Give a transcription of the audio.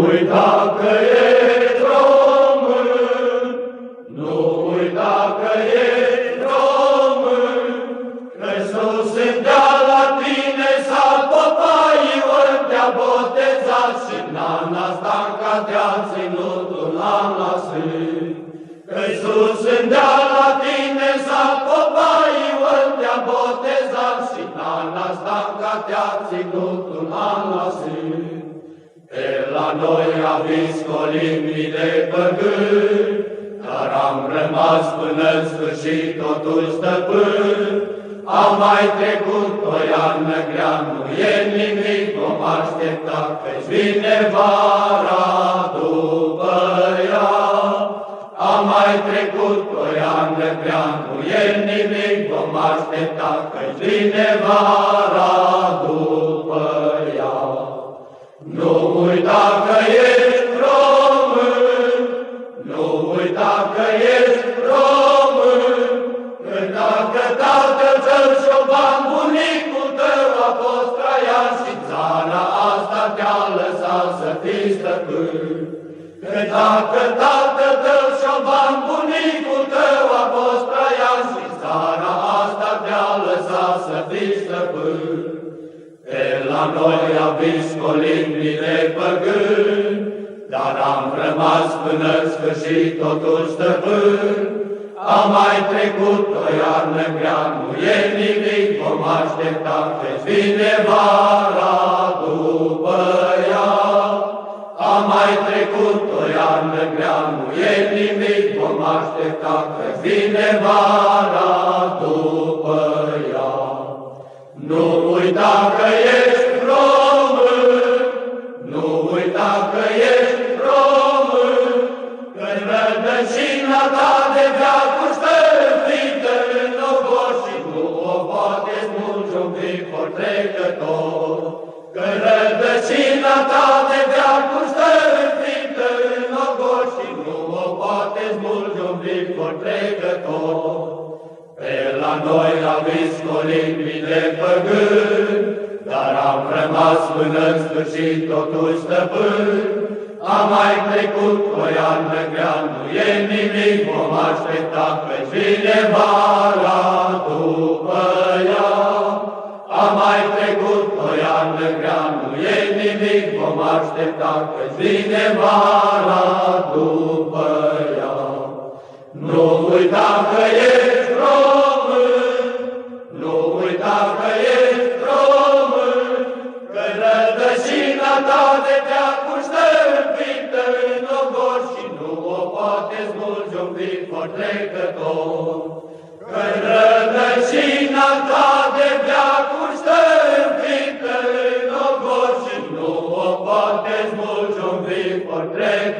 uita că ești român, nu uita că ești român, că sus îndea la tine sat popaii ori te-a botezat și nana Stanca te-a ținut un an la sân. Că sus îndea la tine sat popaii ori te-a botezat și nana Stanca te-a ținut un an la sân. Pe la noi a vis colimbii de păgâni, dar am rămas până-n sfârșit totul stăpân. Am mai trecut o iarnă grea, nu e nimic, vom aștepta că-ți vine vara după ea. Am mai trecut o iarnă grea, nu e nimic, vom aștepta că-ți vine vara după ea. Nu uita că ești român, nu uita că ești român, că dacă tatăl tău șoban, bunicul tău a fost Traian și țara asta te-a lăsat să fii stăpân. Că dacă tatăl tău șoban, bunicul tău a fost Traian și țara asta te-a lăsat să fii stăpân. Pe la noi a vis colimbii de păgâni, dar am rămas până-n sfârșit totul stăpân. Am mai trecut o iarnă grea, nu e nimic, vom aștepta că-ți vine vara după ea. Am mai trecut o iarnă grea, nu e nimic, vom aștepta că-ți vine vara după ea. Nu uita că ești român, nu uita că ești român, că-n rădăcina ta de veacuri stă înfită în ogor și nu o poate smulge un vifor trecător. Că-n rădăcina ta de veacuri stă înfită în ogor și nu o poate smulge un vifor trecător. Pe la noi a vis colimbii de păgâni, dar am rămas până-n sfârșit totul stăpân. Am mai trecut o iarnă grea, nu e nimic, vom aștepta că-ți vine vara după ea. Am mai trecut o iarnă grea, nu e nimic, vom aștepta că-ți vine vara după ea. Nu uita că ești român, nu uita că ești român, că rădăcina ta de veacuri stă înfită în ogor și nu o poate smulge un vifor trecător. Că rădăcina ta de veacuri stă înfită în ogor și nu o poate smulge un vifor trecător.